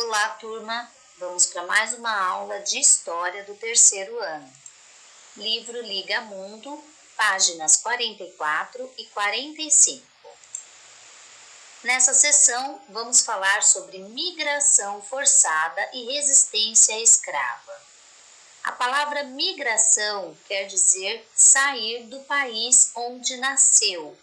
Olá, turma! Vamos para mais uma aula de História do terceiro ano. Livro Liga Mundo, páginas 44 e 45. Nessa sessão, vamos falar sobre migração forçada e resistência escrava. A palavra migração quer dizer sair do país onde nasceu.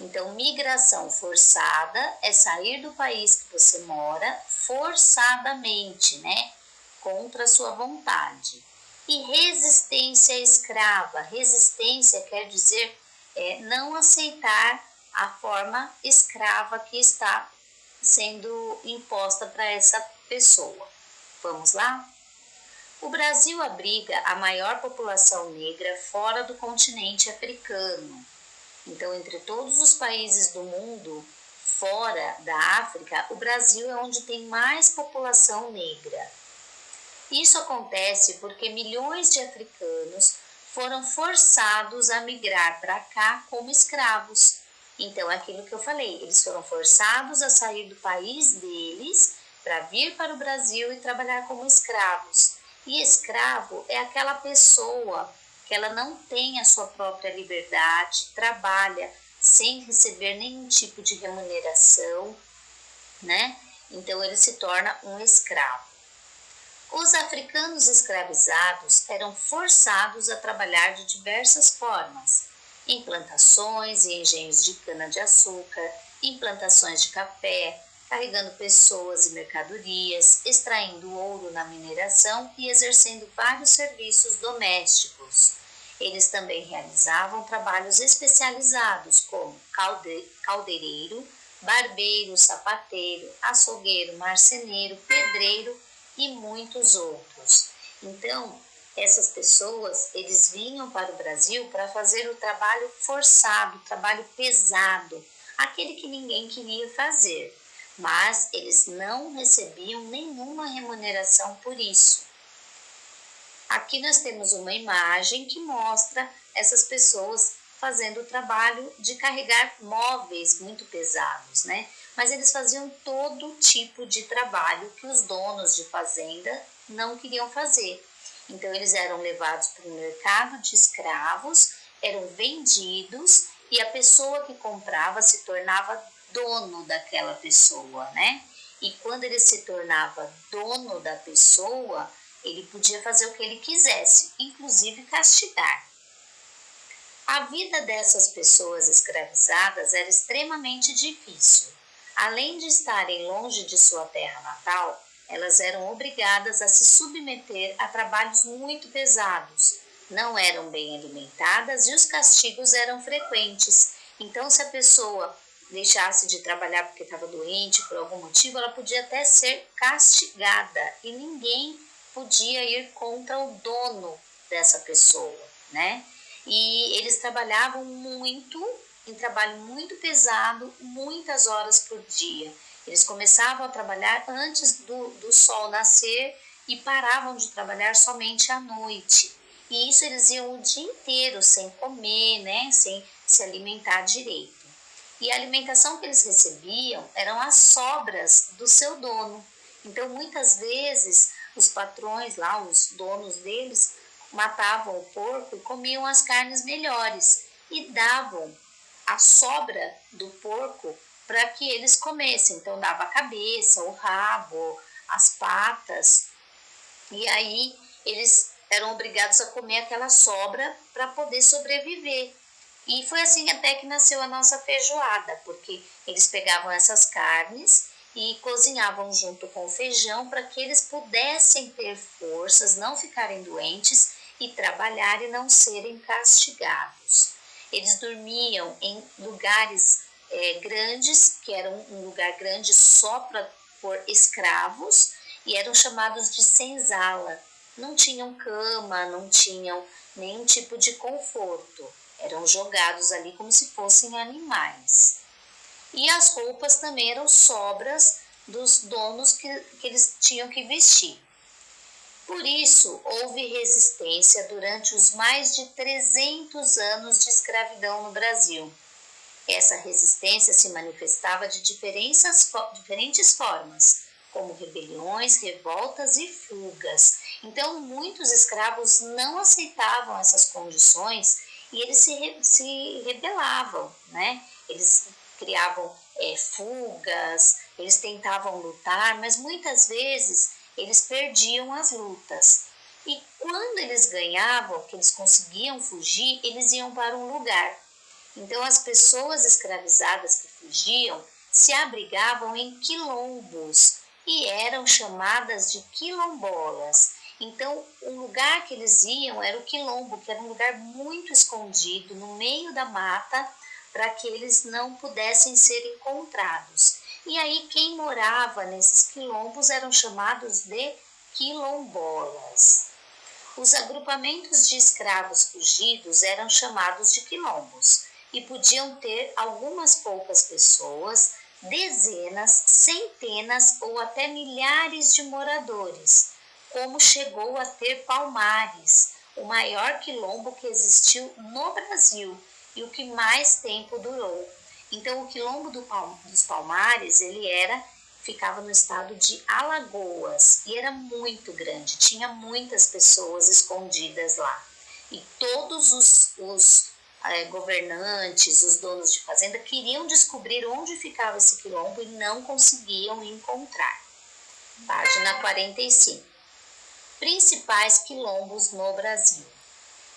Então, migração forçada é sair do país que você mora forçadamente, né? Contra a sua vontade. E resistência escrava. Resistência quer dizer não aceitar a forma escrava que está sendo imposta para essa pessoa. Vamos lá? O Brasil abriga a maior população negra fora do continente africano. Então, entre todos os países do mundo, fora da África, o Brasil é onde tem mais população negra. Isso acontece porque milhões de africanos foram forçados a migrar para cá como escravos. Então, é aquilo que eu falei, eles foram forçados a sair do país deles para vir para o Brasil e trabalhar como escravos. E escravo é aquela pessoa que ela não tem a sua própria liberdade, trabalha sem receber nenhum tipo de remuneração, né? Então ele se torna um escravo. Os africanos escravizados eram forçados a trabalhar de diversas formas, em plantações e engenhos de cana-de-açúcar, em plantações de café, carregando pessoas e mercadorias, extraindo ouro na mineração e exercendo vários serviços domésticos. Eles também realizavam trabalhos especializados como caldeireiro, barbeiro, sapateiro, açougueiro, marceneiro, pedreiro e muitos outros. Então, essas pessoas, eles vinham para o Brasil para fazer o trabalho forçado, o trabalho pesado, aquele que ninguém queria fazer, mas eles não recebiam nenhuma remuneração por isso. Aqui nós temos uma imagem que mostra essas pessoas fazendo o trabalho de carregar móveis muito pesados, né? Mas eles faziam todo tipo de trabalho que os donos de fazenda não queriam fazer. Então, eles eram levados para o mercado de escravos, eram vendidos e a pessoa que comprava se tornava dono daquela pessoa, né? E quando ele se tornava dono da pessoa, ele podia fazer o que ele quisesse, inclusive castigar. A vida dessas pessoas escravizadas era extremamente difícil. Além de estarem longe de sua terra natal, elas eram obrigadas a se submeter a trabalhos muito pesados. Não eram bem alimentadas e os castigos eram frequentes. Então, se a pessoa deixasse de trabalhar porque estava doente, por algum motivo, ela podia até ser castigada e ninguém podia ir contra o dono dessa pessoa, né? E eles trabalhavam muito, em trabalho muito pesado, muitas horas por dia. Eles começavam a trabalhar antes do sol nascer e paravam de trabalhar somente à noite. E isso eles iam o dia inteiro sem comer, né? Sem se alimentar direito. E a alimentação que eles recebiam eram as sobras do seu dono. Então, muitas vezes, os patrões lá, os donos deles, matavam o porco e comiam as carnes melhores e davam a sobra do porco para que eles comessem. Então, dava a cabeça, o rabo, as patas, e aí eles eram obrigados a comer aquela sobra para poder sobreviver. E foi assim até que nasceu a nossa feijoada, porque eles pegavam essas carnes e cozinhavam junto com o feijão para que eles pudessem ter forças, não ficarem doentes e trabalhar e não serem castigados. Eles dormiam em lugares grandes, que eram um lugar grande só para por escravos, e eram chamados de senzala. Não tinham cama, não tinham nenhum tipo de conforto. Eram jogados ali como se fossem animais. E as roupas também eram sobras dos donos que eles tinham que vestir. Por isso, houve resistência durante os mais de 300 anos de escravidão no Brasil. Essa resistência se manifestava de diferentes formas, como rebeliões, revoltas e fugas. Então, muitos escravos não aceitavam essas condições e eles se rebelavam, né? Eles criavam fugas, eles tentavam lutar, mas muitas vezes eles perdiam as lutas. E quando eles ganhavam, que eles conseguiam fugir, eles iam para um lugar. Então, as pessoas escravizadas que fugiam se abrigavam em quilombos e eram chamadas de quilombolas. Então, o lugar que eles iam era o quilombo, que era um lugar muito escondido no meio da mata, para que eles não pudessem ser encontrados. E aí, quem morava nesses quilombos eram chamados de quilombolas. Os agrupamentos de escravos fugidos eram chamados de quilombos e podiam ter algumas poucas pessoas, dezenas, centenas ou até milhares de moradores, como chegou a ter Palmares, o maior quilombo que existiu no Brasil e o que mais tempo durou. Então, o quilombo dos Palmares, ficava no estado de Alagoas e era muito grande, tinha muitas pessoas escondidas lá. E todos os governantes, os donos de fazenda, queriam descobrir onde ficava esse quilombo e não conseguiam encontrar. Página 45. Principais quilombos no Brasil.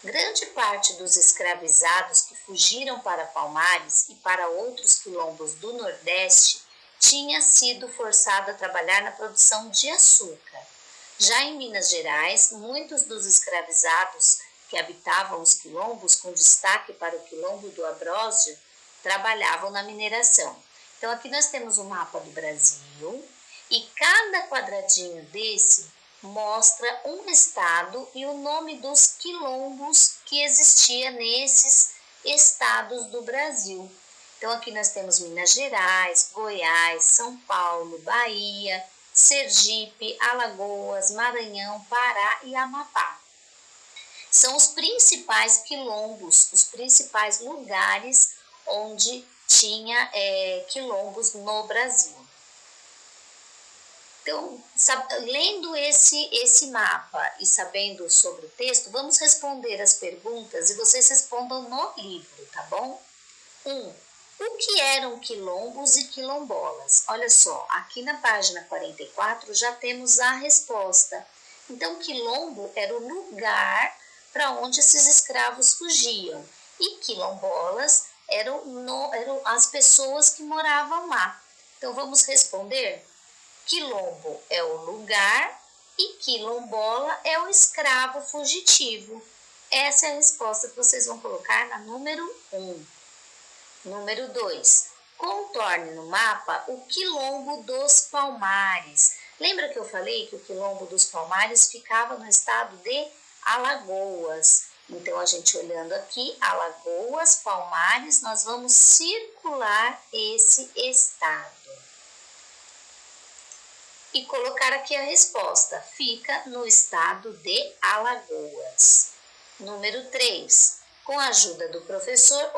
Grande parte dos escravizados que fugiram para Palmares e para outros quilombos do Nordeste tinha sido forçado a trabalhar na produção de açúcar. Já em Minas Gerais, muitos dos escravizados que habitavam os quilombos, com destaque para o quilombo do Abrósio, trabalhavam na mineração. Então, aqui nós temos o mapa do Brasil e cada quadradinho desse mostra um estado e o nome dos quilombos que existia nesses estados do Brasil. Então, aqui nós temos Minas Gerais, Goiás, São Paulo, Bahia, Sergipe, Alagoas, Maranhão, Pará e Amapá. São os principais quilombos, os principais lugares onde tinha quilombos no Brasil. Então, lendo esse mapa e sabendo sobre o texto, vamos responder as perguntas e vocês respondam no livro, tá bom? 1. O que eram quilombos e quilombolas? Olha só, aqui na página 44 já temos a resposta. Então, quilombo era o lugar para onde esses escravos fugiam e quilombolas eram as pessoas que moravam lá. Então, vamos responder? Quilombo é o lugar e quilombola é o escravo fugitivo. Essa é a resposta que vocês vão colocar na número 1. Número 2. Contorne no mapa o quilombo dos Palmares. Lembra que eu falei que o quilombo dos Palmares ficava no estado de Alagoas? Então, a gente olhando aqui, Alagoas, Palmares, nós vamos circular esse estado. E colocar aqui a resposta. Fica no estado de Alagoas. Número 3. Com a ajuda do professor,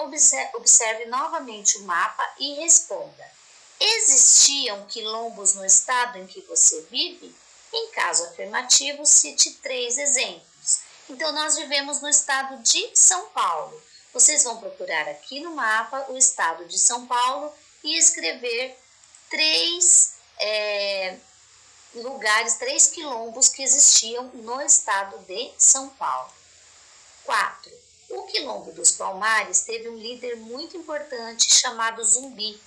observe novamente o mapa e responda. Existiam quilombos no estado em que você vive? Em caso afirmativo, cite 3 exemplos. Então, nós vivemos no estado de São Paulo. Vocês vão procurar aqui no mapa o estado de São Paulo e escrever 3 lugares, 3 quilombos que existiam no estado de São Paulo. 4. O quilombo dos Palmares teve um líder muito importante chamado Zumbi.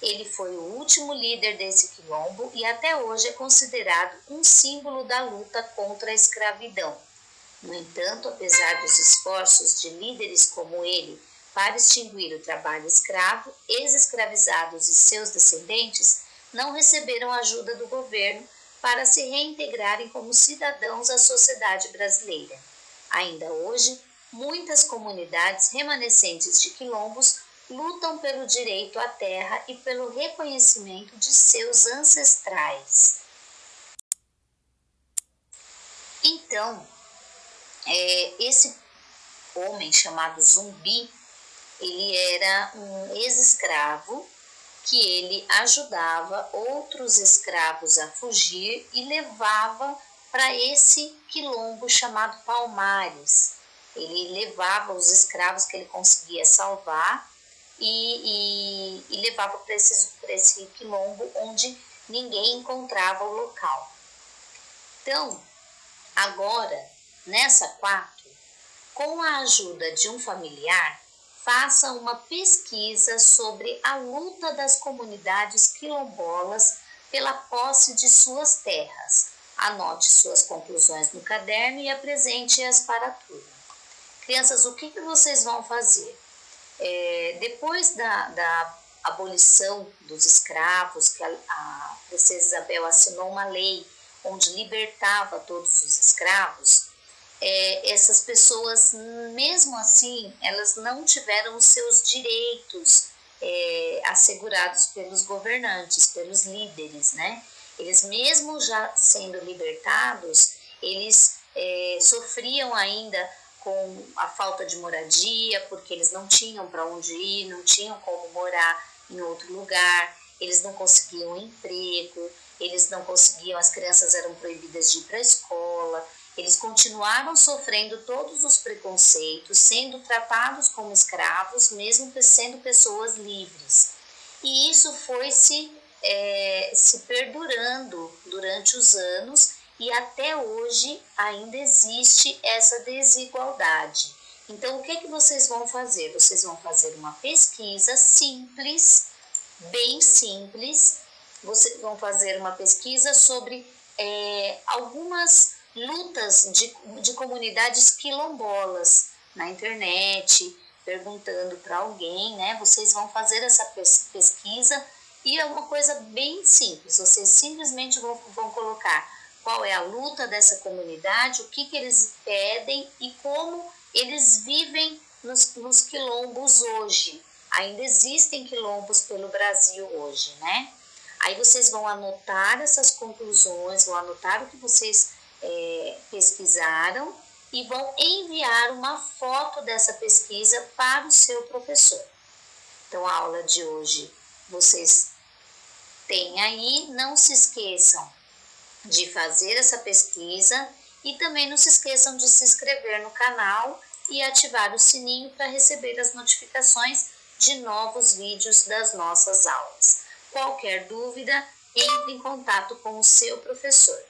Ele foi o último líder desse quilombo e até hoje é considerado um símbolo da luta contra a escravidão. No entanto, apesar dos esforços de líderes como ele para extinguir o trabalho escravo, ex-escravizados e seus descendentes não receberam ajuda do governo para se reintegrarem como cidadãos à sociedade brasileira. Ainda hoje, muitas comunidades remanescentes de quilombos lutam pelo direito à terra e pelo reconhecimento de seus ancestrais. Então, esse homem chamado Zumbi, ele era um ex-escravo que ele ajudava outros escravos a fugir e levava para esse quilombo chamado Palmares. Ele levava os escravos que ele conseguia salvar e levava para esse quilombo onde ninguém encontrava o local. Então, agora, nessa 4, com a ajuda de um familiar, faça uma pesquisa sobre a luta das comunidades quilombolas pela posse de suas terras. Anote suas conclusões no caderno e apresente-as para a turma. Crianças, o que vocês vão fazer? Depois da abolição dos escravos, que a princesa Isabel assinou uma lei onde libertava todos os escravos, essas pessoas, mesmo assim, elas não tiveram os seus direitos assegurados pelos governantes, pelos líderes, né? Eles, mesmo já sendo libertados, eles sofriam ainda com a falta de moradia, porque eles não tinham para onde ir, não tinham como morar em outro lugar, eles não conseguiam emprego, eles não conseguiam, as crianças eram proibidas de ir para a escola, eles continuaram sofrendo todos os preconceitos, sendo tratados como escravos, mesmo sendo pessoas livres. E isso foi se perdurando durante os anos e até hoje ainda existe essa desigualdade. Então, o que vocês vão fazer? Vocês vão fazer uma pesquisa simples, bem simples. Vocês vão fazer uma pesquisa sobre algumas lutas de comunidades quilombolas na internet, perguntando para alguém, né? Vocês vão fazer essa pesquisa e é uma coisa bem simples. Vocês simplesmente vão colocar qual é a luta dessa comunidade, o que eles pedem e como eles vivem nos quilombos hoje. Ainda existem quilombos pelo Brasil hoje, né? Aí vocês vão anotar essas conclusões, vão anotar o que vocês pesquisaram e vão enviar uma foto dessa pesquisa para o seu professor. Então, a aula de hoje vocês têm aí, não se esqueçam de fazer essa pesquisa e também não se esqueçam de se inscrever no canal e ativar o sininho para receber as notificações de novos vídeos das nossas aulas. Qualquer dúvida, entre em contato com o seu professor.